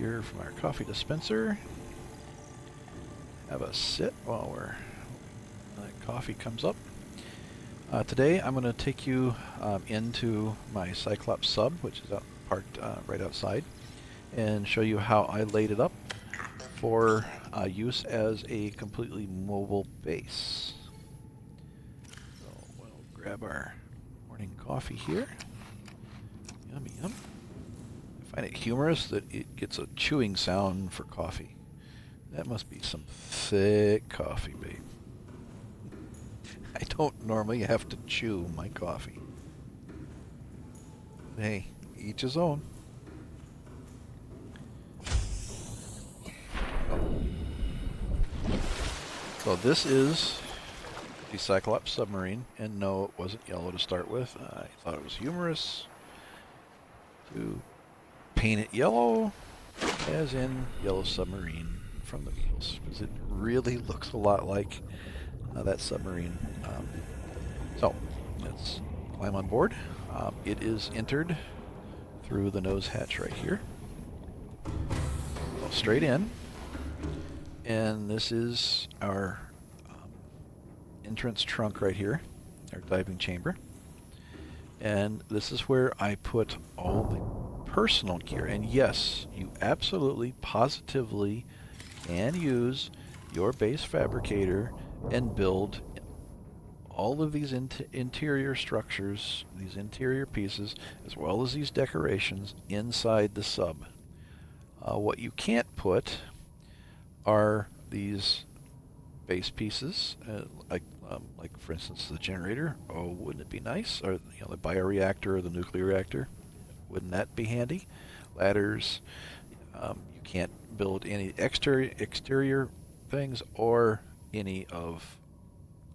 here from our coffee dispenser. Have a sit while that coffee comes up. Today I'm going to take you into my Cyclopse sub, which is parked right outside, and show you how I laid it up for use as a completely mobile base. So we'll grab our morning coffee here. Yummy, yum. I find it humorous that it gets a chewing sound for coffee. That must be some thick coffee, babe. I don't normally have to chew my coffee. Hey, each his own. So this is the Cyclopse submarine, and no, it wasn't yellow to start with. I thought it was humorous to paint it yellow, as in Yellow Submarine from the Beatles, because it really looks a lot like that submarine. So let's climb on board. It is entered through the nose hatch right here. Go straight in, and this is our entrance trunk right here, our diving chamber. And this is where I put all the personal gear. And yes, you absolutely, positively can use your base fabricator and build all of these interior structures, these interior pieces, as well as these decorations inside the sub. What you can't put are these base pieces, like for instance the generator. Oh, wouldn't it be nice? Or the bioreactor or the nuclear reactor. Wouldn't that be handy? Ladders. You can't build any exterior things or any of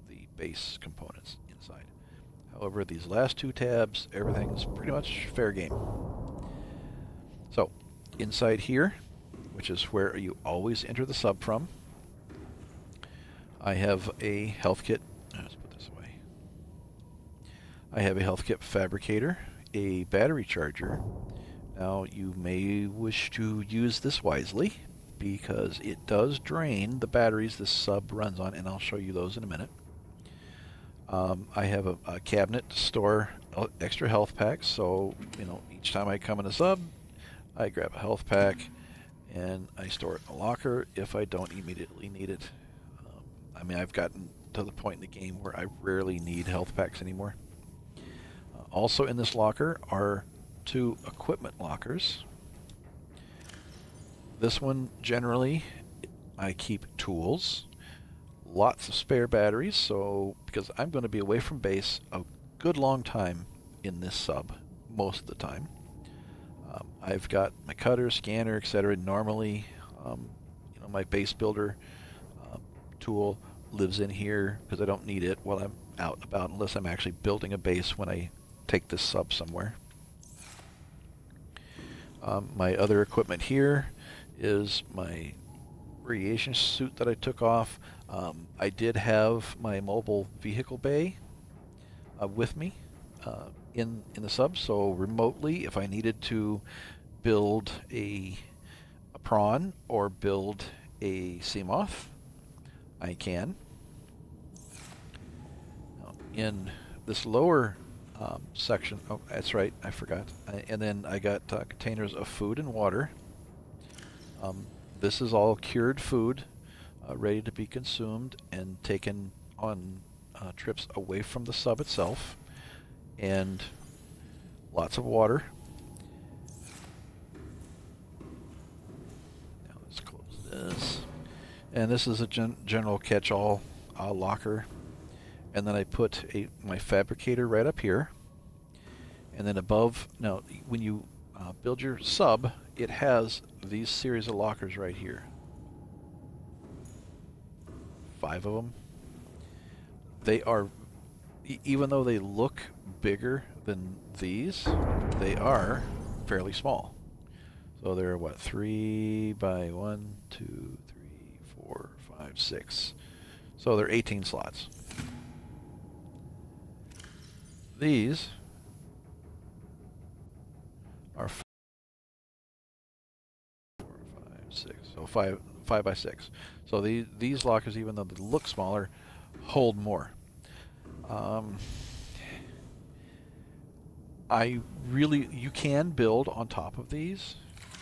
the base components inside. However, these last two tabs, everything's pretty much fair game. So, inside here, which is where you always enter the sub from, I have a health kit. Let's put this away. I have a health kit fabricator, a battery charger. Now, you may wish to use this wisely because it does drain the batteries this sub runs on, and I'll show you those in a minute. I have a cabinet to store extra health packs, so each time I come in a sub, I grab a health pack and I store it in a locker if I don't immediately need it. I mean, I've gotten to the point in the game where I rarely need health packs anymore. Also in this locker are two equipment lockers. This one, generally, I keep tools, lots of spare batteries, so because I'm going to be away from base a good long time in this sub, most of the time. I've got my cutter, scanner, etc. Normally, my base builder tool lives in here because I don't need it while I'm out and about unless I'm actually building a base when I take this sub somewhere. My other equipment here is my radiation suit that I took off. I did have my mobile vehicle bay with me in the sub, so remotely, if I needed to build a prawn or build a sea moth, I can. In this lower section, oh, that's right, I forgot. And then I got containers of food and water. This is all cured food, ready to be consumed and taken on trips away from the sub itself, and lots of water. Now let's close this. And this is a general catch-all locker. And then I put my fabricator right up here. And then above, now when you build your sub, it has these series of lockers right here. 5 of them. They are, even though they look bigger than these, they are fairly small. So they're what, 3 by 1, 2, 3, 4, 5, 6. So they're 18 slots. These are 6. So 5 by 6. So these lockers, even though they look smaller, hold more. You can build on top of these,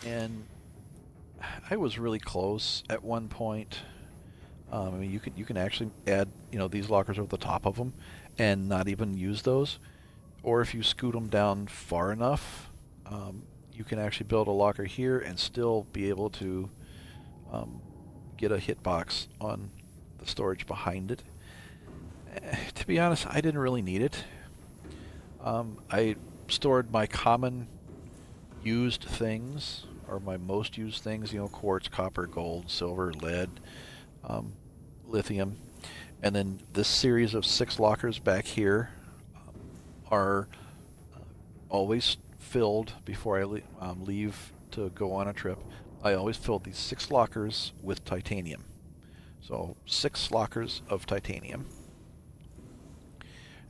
and I was really close at one point. I mean, you can actually add, these lockers over the top of them, and not even use those. Or if you scoot them down far enough, you can actually build a locker here and still be able to get a hitbox on the storage behind it. To be honest, I didn't really need it. I stored my common used things, or my most used things, quartz, copper, gold, silver, lead, lithium. And then this series of 6 lockers back here are always filled before I leave to go on a trip. I always filled these 6 lockers with titanium. So 6 lockers of titanium.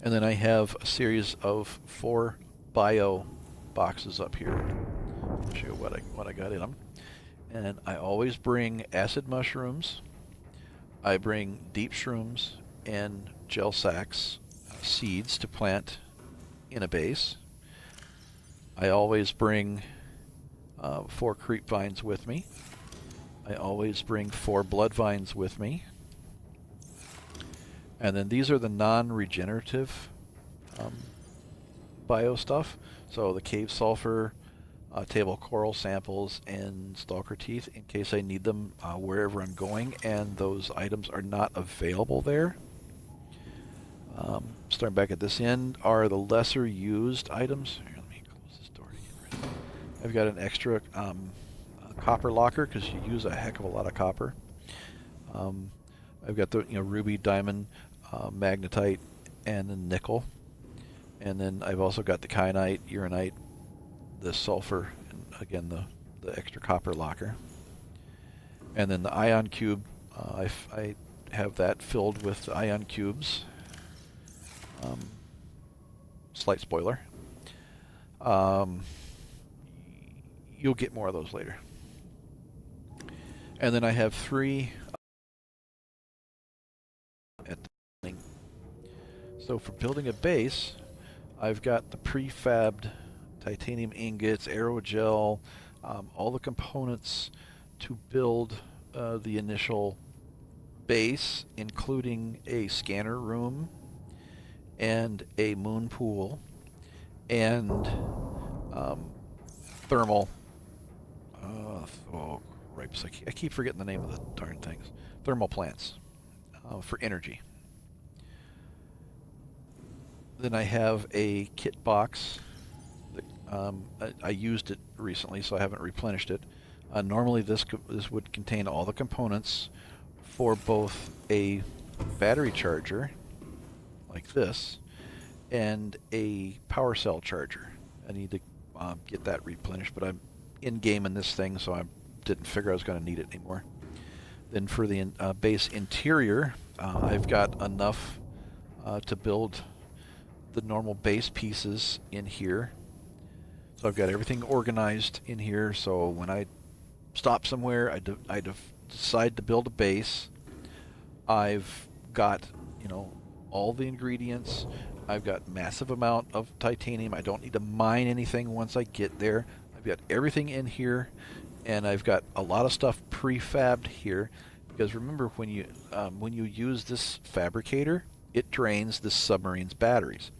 And then I have a series of 4 bio boxes up here. I'll show you what I got in them. And I always bring acid mushrooms. I bring deep shrooms and gel sacks, seeds to plant in a base. I always bring 4 creep vines with me. I always bring 4 blood vines with me. And then these are the non-regenerative bio stuff. So the cave sulfur, table coral samples, and stalker teeth in case I need them wherever I'm going and those items are not available there. Starting back at this end are the lesser used items. Here, let me close this door to get rid of it. I've got an extra copper locker because you use a heck of a lot of copper. I've got the ruby, diamond, magnetite, and the nickel. And then I've also got the kyanite, uranite, the sulfur, and again the extra copper locker. And then the ion cube, I have that filled with ion cubes. Slight spoiler. You'll get more of those later. And then I have 3 at the beginning. So for building a base, I've got the prefabbed titanium ingots, aerogel, all the components to build the initial base, including a scanner room and a moon pool and thermal. Grapes! I keep forgetting the name of the darn things. Thermal plants for energy. Then I have a kit box. I used it recently, so I haven't replenished it. Normally, this would contain all the components for both a battery charger, like this, and a power cell charger. I need to get that replenished, but I'm in-game in this thing, so I didn't figure I was going to need it anymore. Then for the base interior, I've got enough to build the normal base pieces in here. So I've got everything organized in here, so when I stop somewhere, I decide to build a base. I've got, all the ingredients. I've got massive amount of titanium. I don't need to mine anything once I get there. I've got everything in here, and I've got a lot of stuff prefabbed here. Because remember, when you use this fabricator, it drains this submarine's batteries.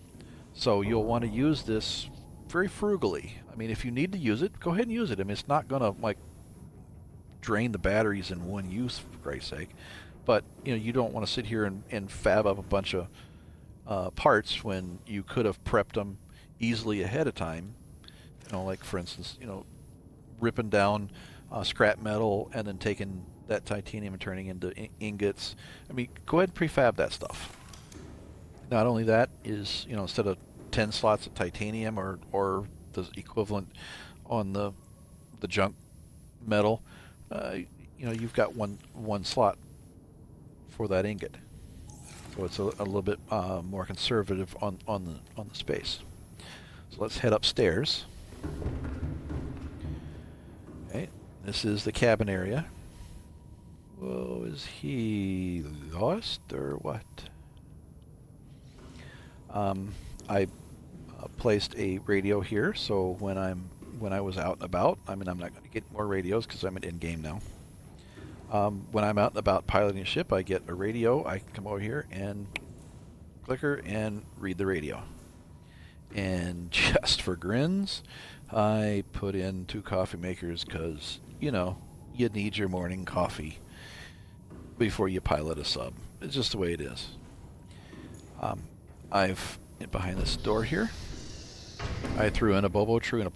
So you'll want to use this very frugally. I mean, if you need to use it, go ahead and use it. I mean, it's not going to drain the batteries in one use, for Christ's sake. But you don't want to sit here and fab up a bunch of parts when you could have prepped them easily ahead of time. Like for instance, ripping down scrap metal and then taking that titanium and turning into ingots. I mean, go ahead and prefab that stuff. Not only that is, instead of 10 slots of titanium or the equivalent on the junk metal, you've got one slot for that ingot. So it's a little bit more conservative on the space. So let's head upstairs. Okay, This is the cabin area. Whoa, is he lost or what? I placed a radio here, so when I was out and about, I mean, I'm not going to get more radios because I'm in game now. When I'm out and about piloting a ship, I get a radio. I can come over here and clicker and read the radio. And just for grins, I put in 2 coffee makers because, you know, you need your morning coffee before you pilot a sub. It's just the way it is. Behind this door here, I threw in a bobo tree and a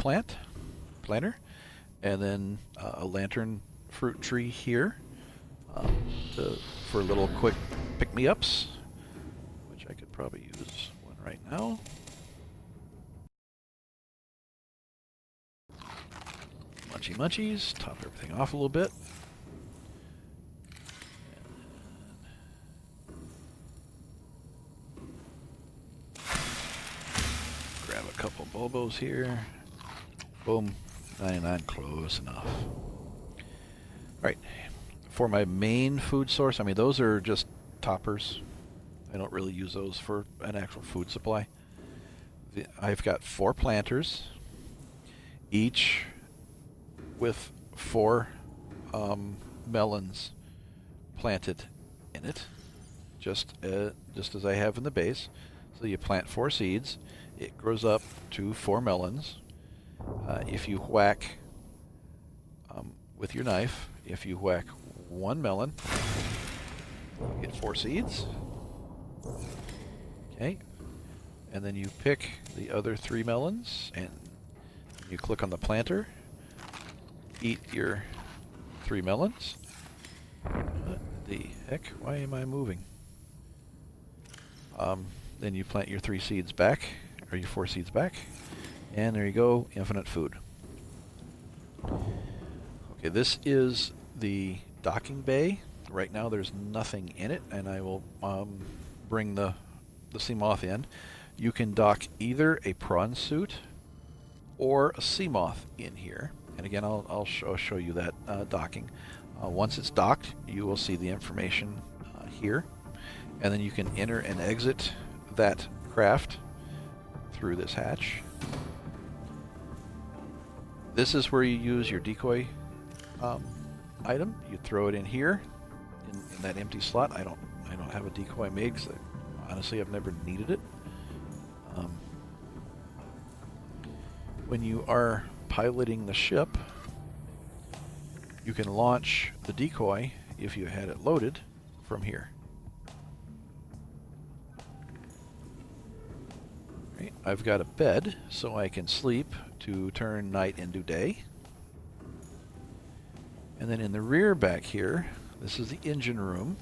planter, and then a lantern fruit tree here for little quick pick-me-ups, which I could probably use one right now. Munchy munchies, top everything off a little bit. Grab a couple bobos here. Boom. 99, close enough. Alright. For my main food source, I mean, those are just toppers. I don't really use those for an actual food supply. I've got 4 planters, each with 4 melons planted in it, just as I have in the base. So you plant 4 seeds, it grows up to 4 melons. If you whack with your knife, if you whack 1 melon, you get 4 seeds. Okay, and then you pick the other 3 melons and you click on the planter. Eat your 3 melons. What the heck? Why am I moving? Then you plant your 3 seeds back, or your 4 seeds back, and there you go, infinite food. Okay, this is the docking bay. Right now there's nothing in it, and I will bring the sea moth in. You can dock either a prawn suit or a sea moth in here. And again, I'll show you that docking. Once it's docked, you will see the information here. And then you can enter and exit that craft through this hatch. This is where you use your decoy item. You throw it in here, in that empty slot. I don't have a decoy made because honestly I've never needed it. When you are piloting the ship, you can launch the decoy if you had it loaded from here. Right, I've got a bed so I can sleep to turn night into day. And then in the rear back here, this is the engine room.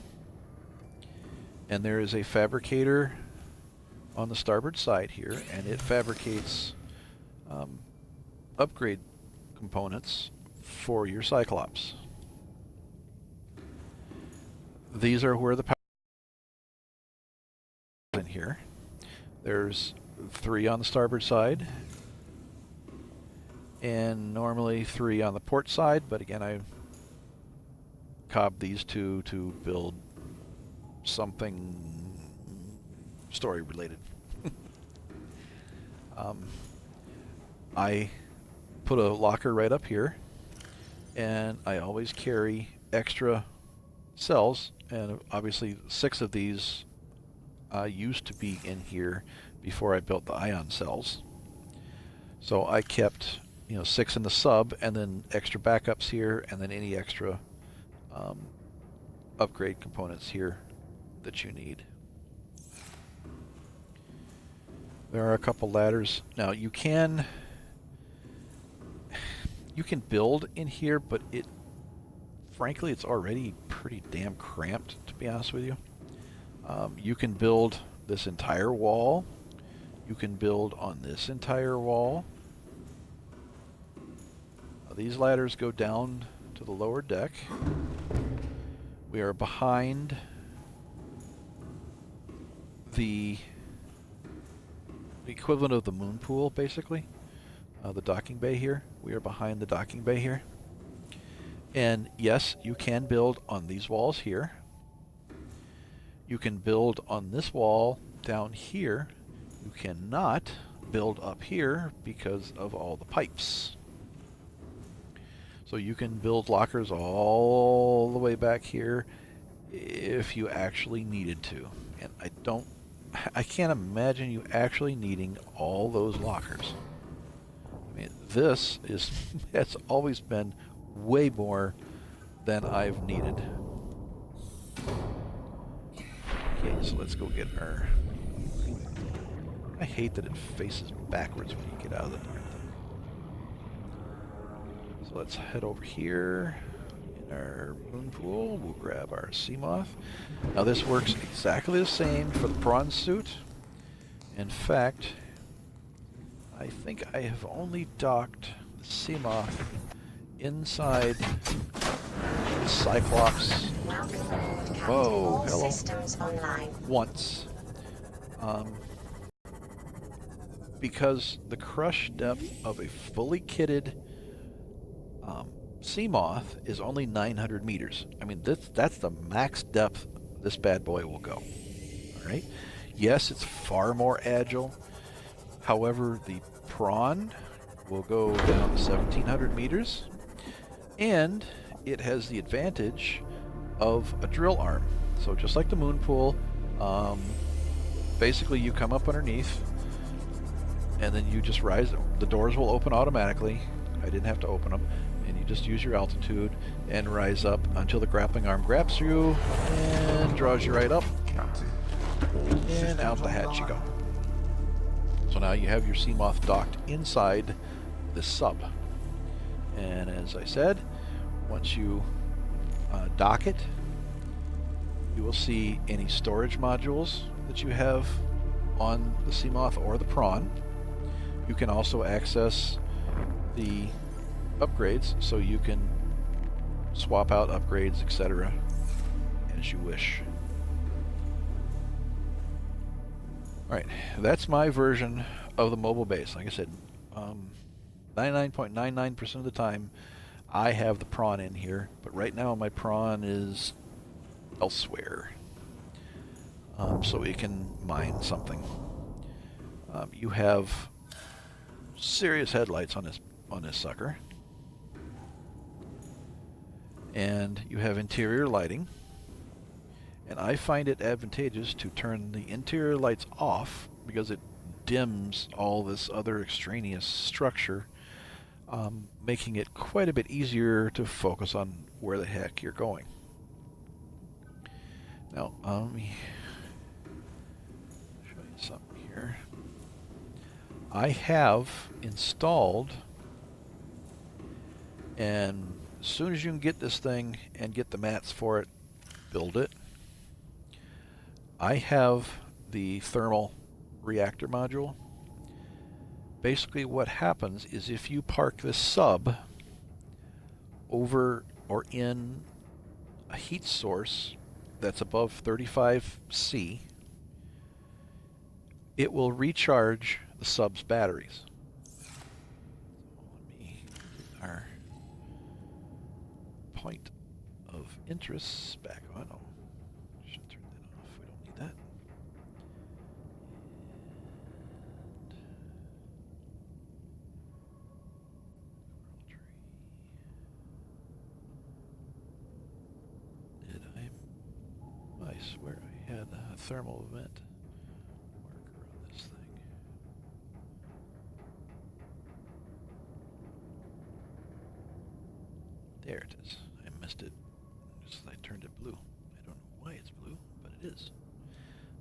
And there is a fabricator on the starboard side here, and it fabricates upgrade components for your Cyclopse. These are where the power in here. There's 3 on the starboard side, and normally 3 on the port side, but again I cobbed these 2 to build something story related. I put a locker right up here, and I always carry extra cells, and obviously 6 of these used to be in here before I built the ion cells. So I kept 6 in the sub, and then extra backups here, and then any extra upgrade components here that you need. There are a couple ladders. Now you can build in here, but frankly it's already pretty damn cramped, to be honest with you. You can build this entire wall. You can build on this entire wall. These ladders go down to the lower deck. We are behind the equivalent of the moon pool, basically. The docking bay here. We are behind the docking bay here. And yes, you can build on these walls here. You can build on this wall down here. You cannot build up here because of all the pipes. So you can build lockers all the way back here if you actually needed to. And I can't imagine you actually needing all those lockers. I mean, this has always been way more than I've needed. Okay, so let's go get our... I hate that it faces backwards when you get out of the darn thing. So let's head over here in our moon pool. We'll grab our sea moth. Now this works exactly the same for the prawn suit. In fact, I think I have only docked the sea moth inside the Cyclopse. Whoa, hello. Once. Because the crush depth of a fully kitted sea moth is only 900 meters. I mean, that's the max depth this bad boy will go. All right. Yes, it's far more agile. However, the prawn will go down to 1700 meters, and it has the advantage of a drill arm. So just like the moon pool, basically you come up underneath, and then you just rise. The doors will open automatically. I didn't have to open them. And you just use your altitude and rise up until the grappling arm grabs you and draws you right up. And out the hatch you go. So now you have your sea moth docked inside this sub. And as I said, once you dock it, you will see any storage modules that you have on the sea moth or the prawn. You can also access the upgrades, so you can swap out upgrades, etc. as you wish. Alright, that's my version of the mobile base. Like I said, 99.99% of the time I have the prawn in here, but right now my prawn is elsewhere. So it can mine something. You have serious headlights on this sucker, and you have interior lighting, and I find it advantageous to turn the interior lights off because it dims all this other extraneous structure, making it quite a bit easier to focus on where the heck you're going. Now, let me show you something here. I have installed, and as soon as you can get this thing and get the mats for it, build it. I have the thermal reactor module. Basically what happens is if you park this sub over or in a heat source that's above 35°C, it will recharge the sub's batteries. Let me get our point of interest back on. Oh, should turn that off. We don't need that. Did I swear I had a thermal vent marker on this thing. There it is. I missed it. Just I turned it blue. I don't know why it's blue, but it is.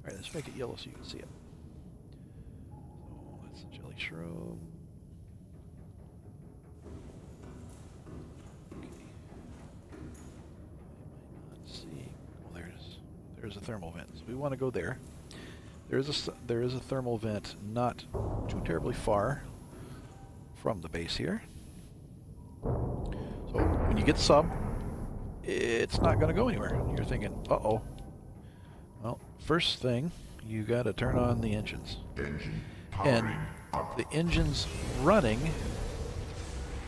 Alright, let's make it yellow so you can see it. So that's the jelly shroom. Okay. I might not see. Well, there it is. There's a thermal vent. So we want to go there. There is a thermal vent not too terribly far from the base here. So when you get sub, it's not going to go anywhere. You're thinking, uh-oh. Well, first thing, you got to turn on the engines. And the engines running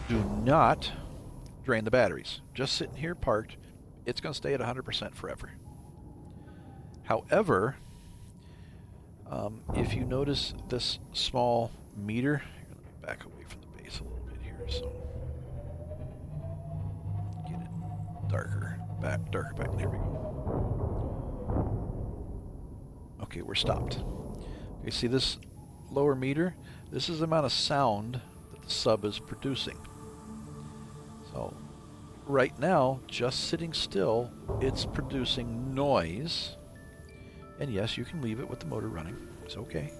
do not drain the batteries. Just sitting here parked, it's going to stay at 100% forever. However, if you notice this small meter, let me back away from the base a little bit here, so get it darker back. There we go. Okay, we're stopped. Okay, see this lower meter? This is the amount of sound that the sub is producing. So right now, just sitting still, it's producing noise. And yes, you can leave it with the motor running. It's okay.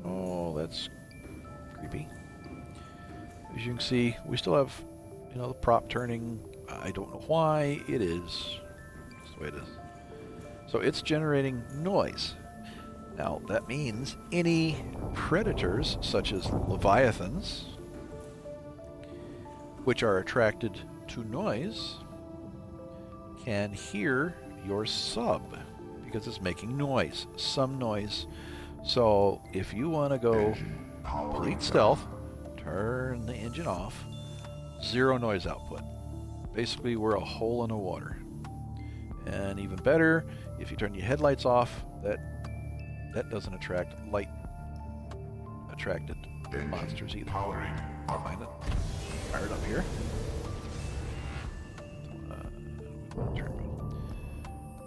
Oh, that's creepy. As you can see, we still have, the prop turning. I don't know why. It is. That's the way it is. So it's generating noise. Now, that means any predators, such as leviathans, which are attracted to noise, can hear your sub because it's making noise, some noise. So if you want to go complete stealth, turn the engine off, zero noise output. Basically, we're a hole in the water. And even better, if you turn your headlights off, that doesn't attract light-attracted monsters either. I'll find it. Fire it up here.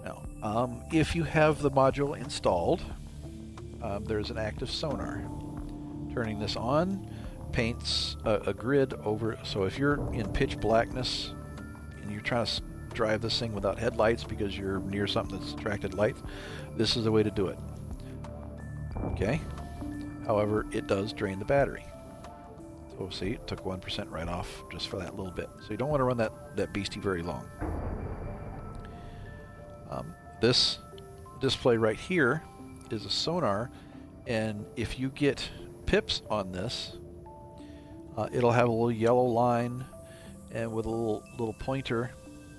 Now, if you have the module installed, there's an active sonar. Turning this on paints a grid over. So if you're in pitch blackness and you're trying to drive this thing without headlights because you're near something that's attracted light, this is the way to do it. Okay. However, it does drain the battery. So see, it took 1% right off just for that little bit. So you don't want to run that beastie very long. This display right here is a sonar, and if you get pips on this, it'll have a little yellow line and with a little pointer,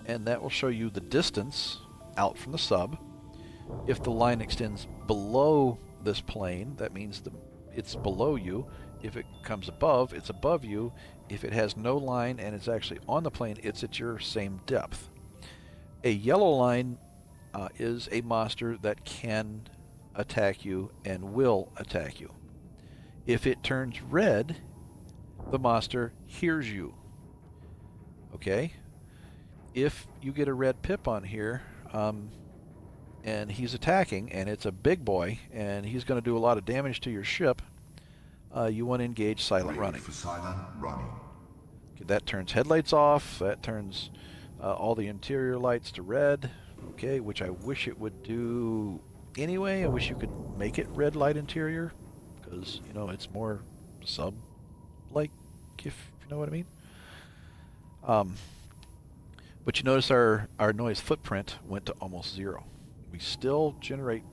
and that will show you the distance out from the sub. If the line extends below this plane, that means it's below you. If it comes above, it's above you. If it has no line and it's actually on the plane, it's at your same depth. A yellow line is a monster that can attack you and will attack you. If it turns red, the monster hears you. Okay? If you get a red pip on here, and he's attacking, and it's a big boy, and he's going to do a lot of damage to your ship, you want to engage silent running. Okay, that turns headlights off. That turns all the interior lights to red. Okay, which I wish it would do anyway. I wish you could make it red light interior, because it's more sub-like, if you know what I mean. But you notice our noise footprint went to almost zero. We still generate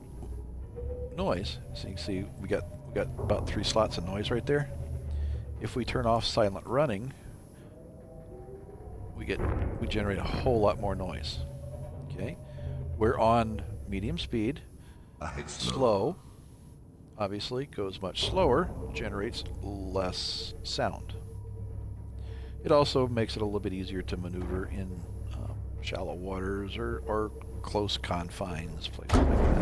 noise. So you can see we got about 3 slots of noise right there. If we turn off silent running, we generate a whole lot more noise. Okay, we're on medium speed. Slow, obviously, goes much slower, generates less sound. It also makes it a little bit easier to maneuver in shallow waters or close confines, places like that.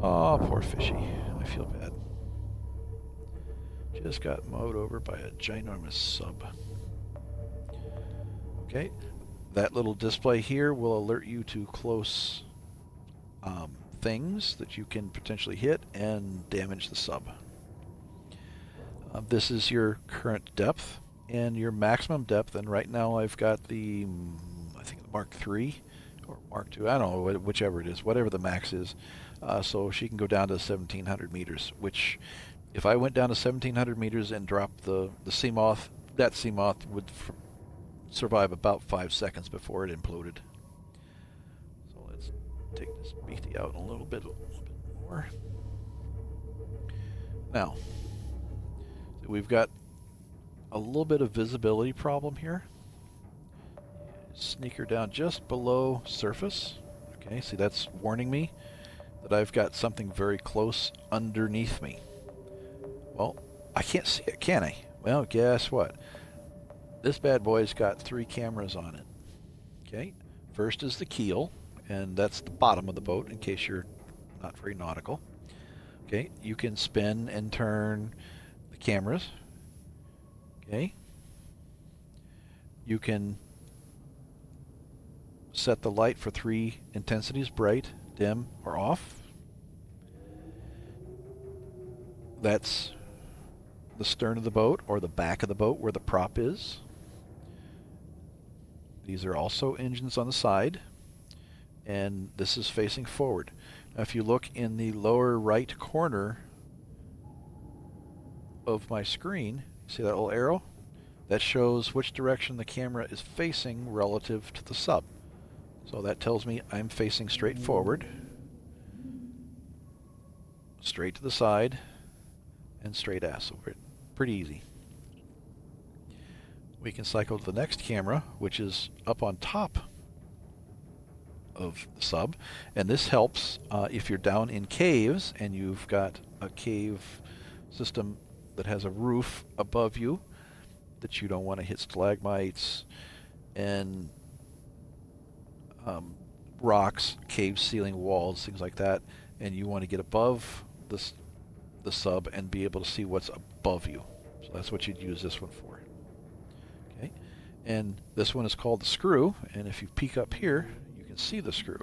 Oh, poor fishy. I feel bad. Just got mowed over by a ginormous sub. Okay, that little display here will alert you to close things that you can potentially hit and damage the sub. This is your current depth and your maximum depth, and right now I've got the Mark III or Mark II, I don't know, whichever it is, whatever the max is. So she can go down to 1,700 meters, which if I went down to 1,700 meters and dropped the sea moth, that sea moth would survive about 5 seconds before it imploded. So let's take this beastie out a little bit more. Now, so we've got a little bit of visibility problem here. Sneak her down just below surface. Okay, see, that's warning me that I've got something very close underneath me. Well, I can't see it, can I? Well, guess what? This bad boy's got 3 cameras on it. Okay, first is the keel, and that's the bottom of the boat in case you're not very nautical. Okay, you can spin and turn the cameras. Okay, you can set the light for 3 intensities, bright, dim, or off. That's the stern of the boat or the back of the boat where the prop is. These are also engines on the side, and this is facing forward. Now if you look in the lower right corner of my screen, see that little arrow? That shows which direction the camera is facing relative to the sub. So that tells me I'm facing straight forward, straight to the side, and straight ass over it. Pretty easy. We can cycle to the next camera, which is up on top of the sub, and this helps if you're down in caves and you've got a cave system that has a roof above you that you don't want to hit stalagmites and rocks, cave ceiling walls, things like that, and you want to get above the sub and be able to see what's above you. So that's what you'd use this one for. Okay, and this one is called the screw, and if you peek up here, you can see the screw.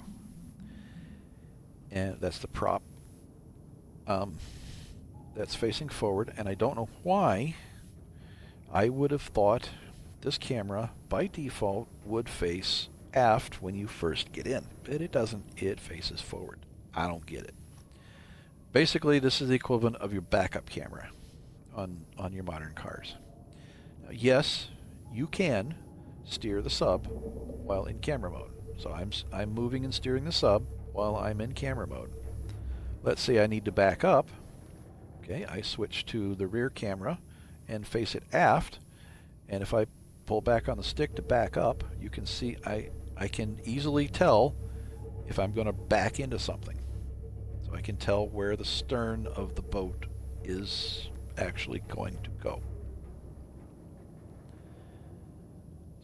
And that's the prop that's facing forward, and I don't know why I would have thought this camera by default would face aft when you first get in, but it doesn't. It faces forward. I don't get it. Basically, this is the equivalent of your backup camera on your modern cars. Now, yes, you can steer the sub while in camera mode. So I'm moving and steering the sub while I'm in camera mode. Let's say I need to back up. Okay, I switch to the rear camera and face it aft, and if I pull back on the stick to back up, you can see I can easily tell if I'm going to back into something. So I can tell where the stern of the boat is actually going to go.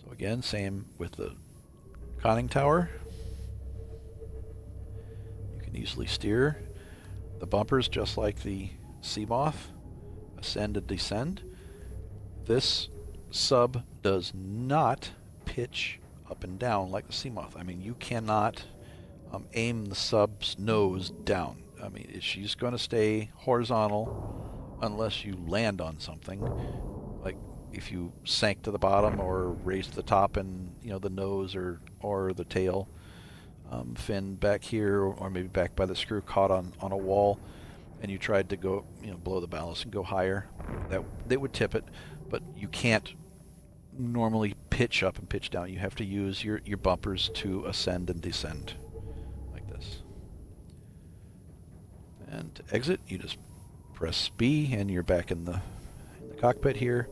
So again, same with the conning tower. You can easily steer the bumpers just like the Seamoth, ascend and descend. This sub does not pitch up and down like the Seamoth. I mean, you cannot aim the sub's nose down. I mean, she's going to stay horizontal unless you land on something, like if you sank to the bottom or raised to the top and, you know, the nose or the tail fin back here, or maybe back by the screw caught on a wall, and you tried to go, you know, below the ballast and go higher, that they would tip it. But you can't normally pitch up and pitch down. You have to use your bumpers to ascend and descend like this. And to exit, you just press B and you're back in the cockpit here.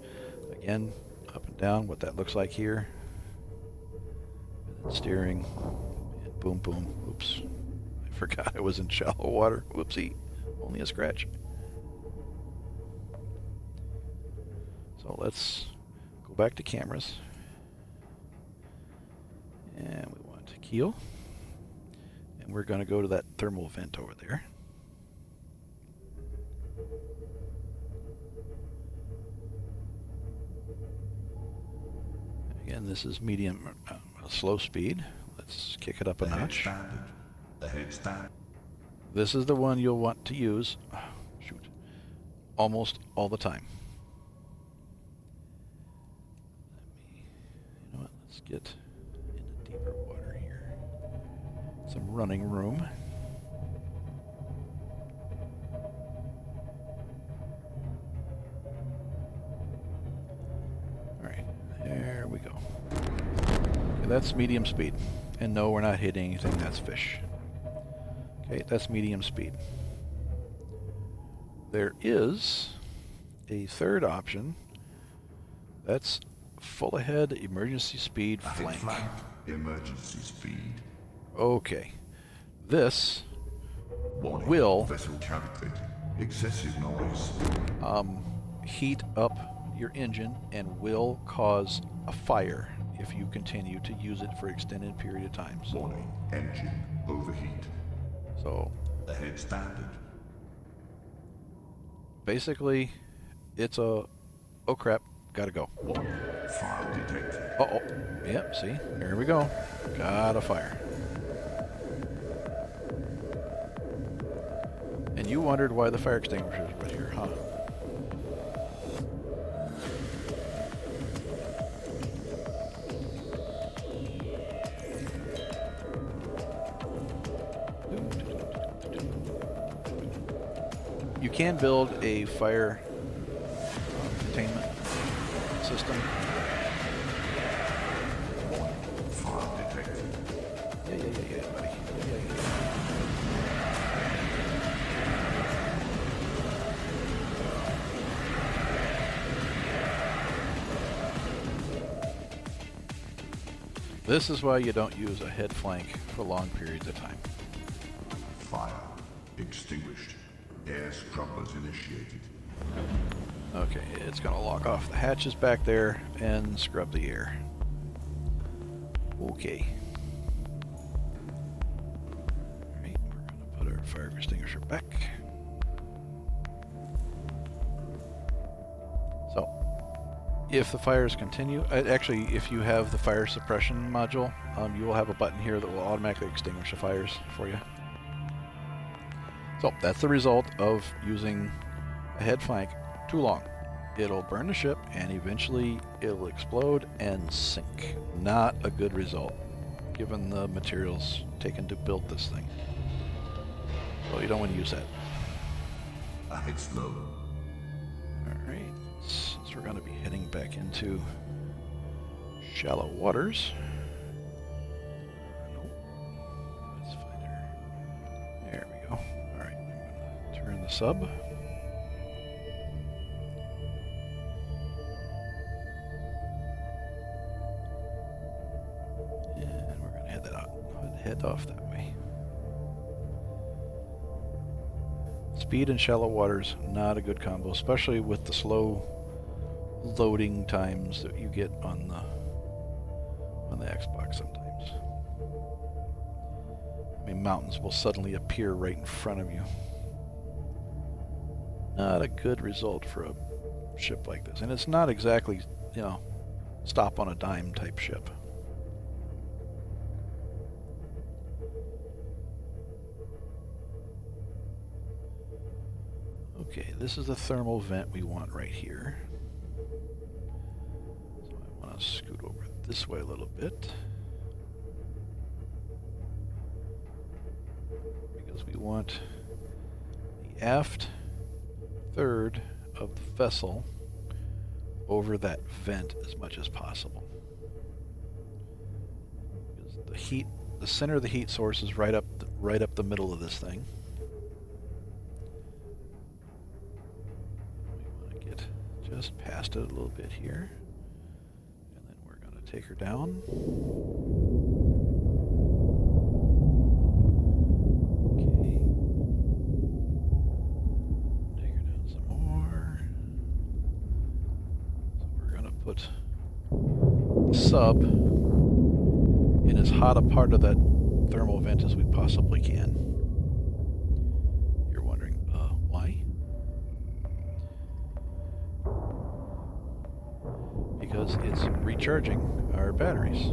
Again, up and down, what that looks like here. And then steering, and boom, boom. Oops, I forgot I was in shallow water. Whoopsie, only a scratch. So let's go back to cameras. And we want to keel. And we're going to go to that thermal vent over there. Again, this is medium, slow speed. Let's kick it up a notch. The head standard. This is the one you'll want to use, almost all the time. You know what, let's get into deeper water here. Some running room. Alright, there we go. Okay, that's medium speed. And no, we're not hitting anything, that's fish. Okay, that's medium speed. There is a third option. That's full ahead, emergency speed, flank. Emergency speed. Okay. This Warning. will Vessel calculated. Excessive noise. heat up your engine and will cause a fire if you continue to use it for extended period of times. Warning, engine overheat. So Ahead standard. basically, it's a, oh crap, gotta go. Warning, fire detected. Uh-oh. Yep, see? Here we go. Got a fire. And you wondered why the fire extinguisher was right here, huh? You can build a fire containment system. Fire detected. Yeah, buddy. Yeah. This is why you don't use a head flank for long periods of time. Fire extinguished. Air scrubbers initiated. Okay, it's going to lock off the hatches back there and scrub the air. Okay. Alright, we're going to put our fire extinguisher back. So, if the fires continue, actually, if you have the fire suppression module, you will have a button here that will automatically extinguish the fires for you. So, that's the result of using a head flank too long. It'll burn the ship and eventually it'll explode and sink. Not a good result, given the materials taken to build this thing. So you don't want to use that. Ahead slow. Alright, since we're going to be heading back into shallow waters. Nope. Let's find her. There we go. Alright, I'm going to turn the sub. Head off that way. Speed in shallow waters, not a good combo, especially with the slow loading times that you get on the Xbox sometimes. I mean, mountains will suddenly appear right in front of you. Not a good result for a ship like this. And it's not exactly, you know, stop on a dime type ship. Okay, this is the thermal vent we want right here. So I want to scoot over this way a little bit. Because we want the aft third of the vessel over that vent as much as possible. Because the heat, the center of the heat source is right up the middle of this thing. Just past it a little bit here, and then we're going to take her down. Okay. Take her down some more. So we're going to put the sub in as hot a part of that thermal vent as we possibly can. You're wondering, why? Because it's recharging our batteries.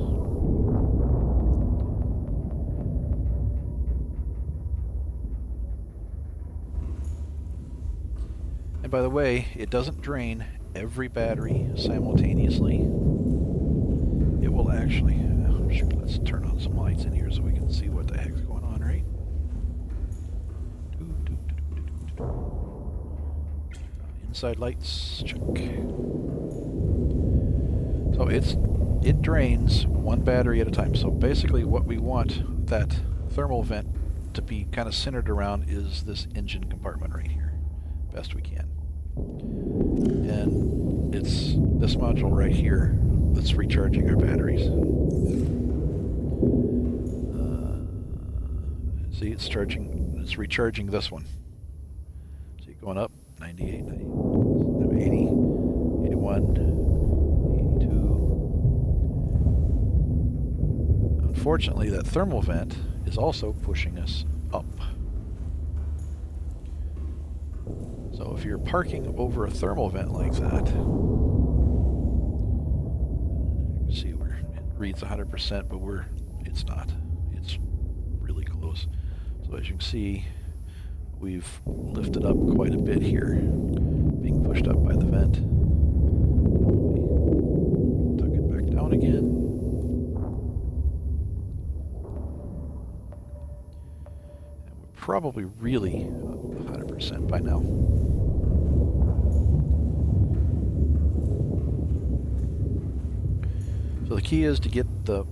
And by the way, it doesn't drain every battery simultaneously. It will actually, oh shoot, let's turn on some lights in here so we can see what the heck's going on, right? Inside lights, check. So it drains one battery at a time. So basically what we want that thermal vent to be kind of centered around is this engine compartment right here, best we can. And it's this module right here that's recharging our batteries. See, it's recharging this one. See, going up, 98, 90, 80. 81, 82. Unfortunately, that thermal vent is also pushing us up. So if you're parking over a thermal vent like that, you can see where it reads 100%, but it's not. It's really close. So as you can see, we've lifted up quite a bit here, being pushed up by the vent. We tuck it back down again. And we're probably really 100% by now. So the key is to get the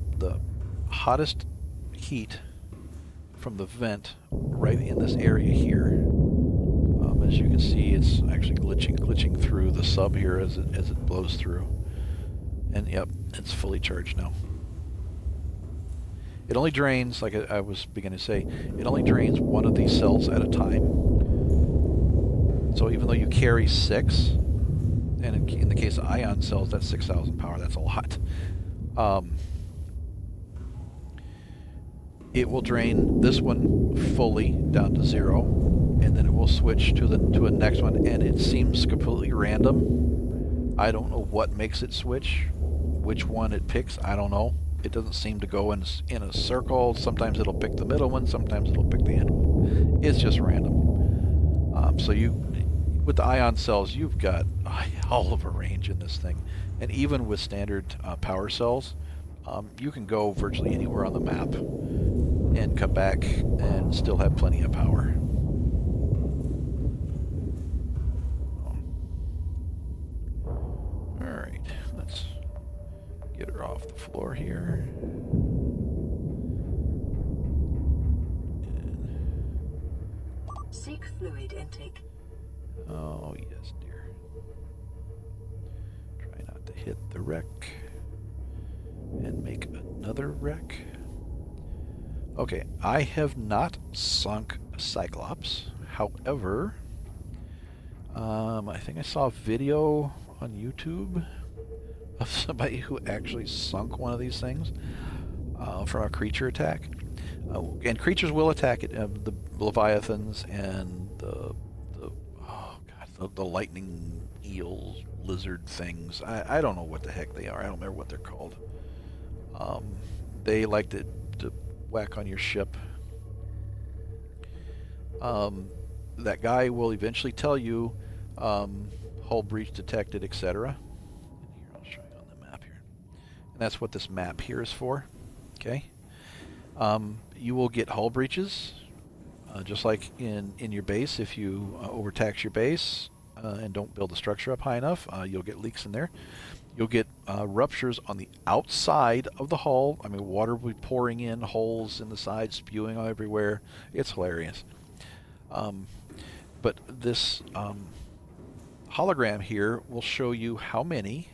hottest heat from the vent right in this area here. As you can see, it's actually glitching through the sub here as it blows through. And yep, it's fully charged now. It only drains, like I was beginning to say, it only drains one of these cells at a time. So even though you carry 6, and in the case of ion cells, that's 6,000 power, that's a lot. It will drain this one fully down to 0, and then it will switch to a next one, and it seems completely random. I don't know what makes it switch, which one it picks, I don't know. It doesn't seem to go in a circle. Sometimes it'll pick the middle one, sometimes it'll pick the end one. It's just random. So with the ion cells, you've got a hell of a range in this thing. And even with standard power cells, you can go virtually anywhere on the map and come back and still have plenty of power. Alright, let's get her off the floor here. Seek fluid intake. Oh, yes, dear. Try not to hit the wreck and make another wreck. Okay, I have not sunk Cyclopse. However, I think I saw a video on YouTube of somebody who actually sunk one of these things from a creature attack. And creatures will attack it. The leviathans and the lightning eels, lizard things. I don't know what the heck they are. I don't remember what they're called. They like to whack on your ship. That guy will eventually tell you hull breach detected, etc. Here, I'll show you on the map here. And that's what this map here is for. Okay. You will get hull breaches, just like in your base. If you overtax your base and don't build the structure up high enough, you'll get leaks in there. You'll get ruptures on the outside of the hull. I mean, water will be pouring in, holes in the side, spewing everywhere. It's hilarious. But this hologram here will show you how many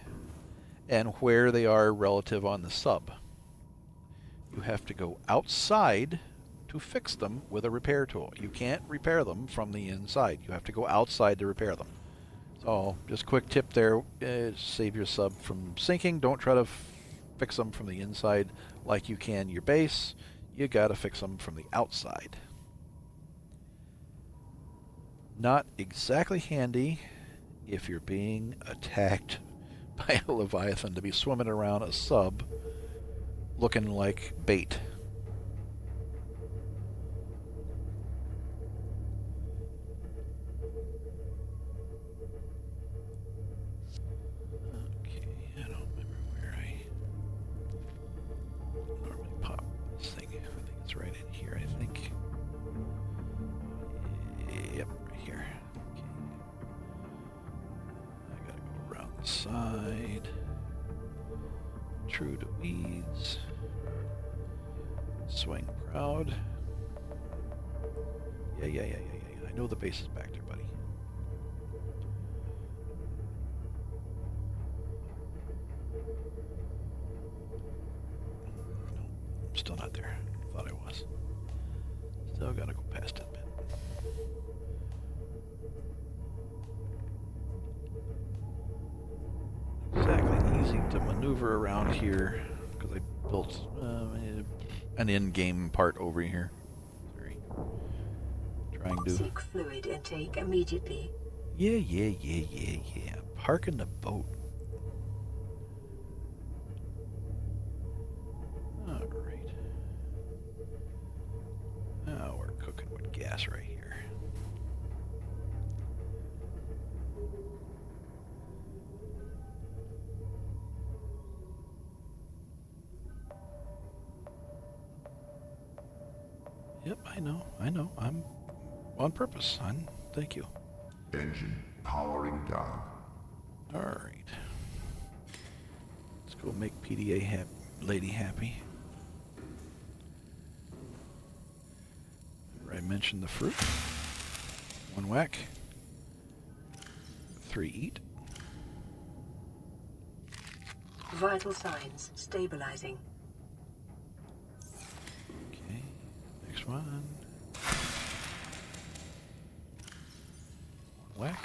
and where they are relative on the sub. You have to go outside to fix them with a repair tool. You can't repair them from the inside. You have to go outside to repair them. So, just quick tip there, save your sub from sinking. Don't try to fix them from the inside like you can your base. You gotta fix them from the outside. Not exactly handy if you're being attacked by a leviathan to be swimming around a sub looking like bait. Okay, I don't remember where I normally pop this thing. I think it's right in here, I think. Yep, right here. Okay. I gotta go around the side. True to weeds. Swing proud. Yeah. I know the base is back there, buddy. No, I'm still not there. Thought I was. Still gotta go past it a bit. maneuver around here because I built an in-game part over here. Sorry. Trying to. Toxic fluid intake immediately. Yeah. Parking the boat. Alright. Now we're cooking with gas right here. Yep, I know. I'm on purpose, son. Thank you. Engine powering down. Alright. Let's go make PDA lady happy. I mentioned the fruit. 1 whack. 3 eat. Vital signs stabilizing. Okay, next one. 1 whack.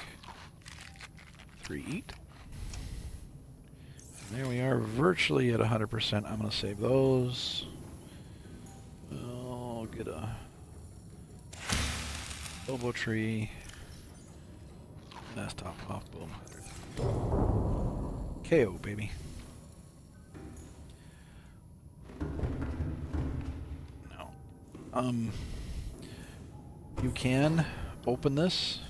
3 eat. And there we are, virtually at 100%. I'm going to save those. I'll get a elbow tree. Last top off, boom. KO, baby. Now, you can open this.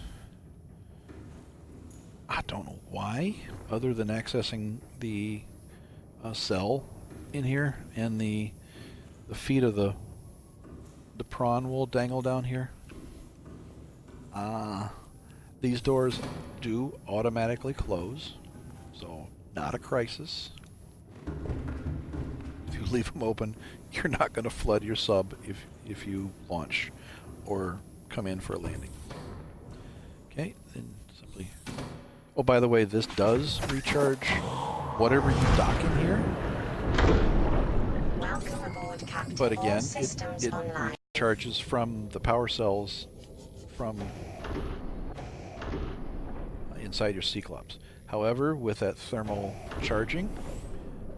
I don't know why, other than accessing the cell in here, and the feet of the prawn will dangle down here. These doors do automatically close, so not a crisis. If you leave them open, you're not going to flood your sub if you launch or come in for a landing. Okay, then simply... Oh, by the way, this does recharge whatever you dock in here. Welcome aboard, Captain. But again, Systems it online. recharges from the power cells from inside your Cyclopse. However, with that thermal charging,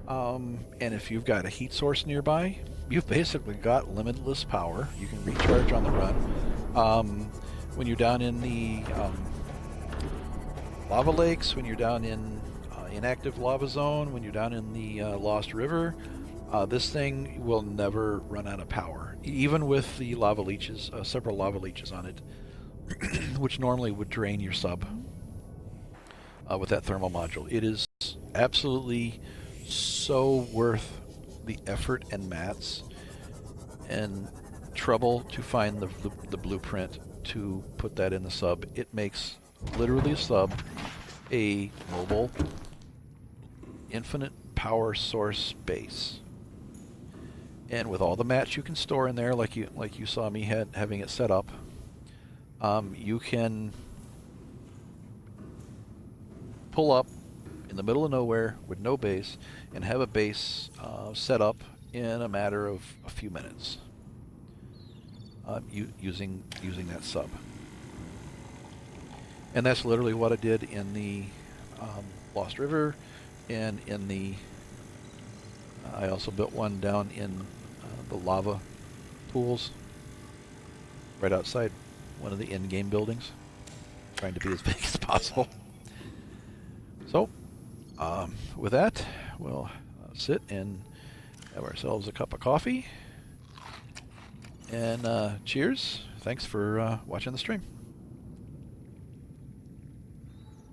and if you've got a heat source nearby, you've basically got limitless power. You can recharge on the run. When you're down in the lava lakes, when you're down in inactive lava zone, when you're down in the Lost River, this thing will never run out of power, even with the lava leeches, several lava leeches on it, which normally would drain your sub with that thermal module. It is absolutely so worth the effort and mats and trouble to find the blueprint to put that in the sub. It makes literally a sub a mobile infinite power source base, and with all the mats you can store in there, like you saw me having it set up, you can pull up in the middle of nowhere with no base and have a base set up in a matter of a few minutes using that sub. And that's literally what I did in the Lost River, and in the I also built one down in the lava pools right outside one of the in-game buildings, trying to be as big as possible. So with that, we'll sit and have ourselves a cup of coffee, and cheers. Thanks for watching the stream.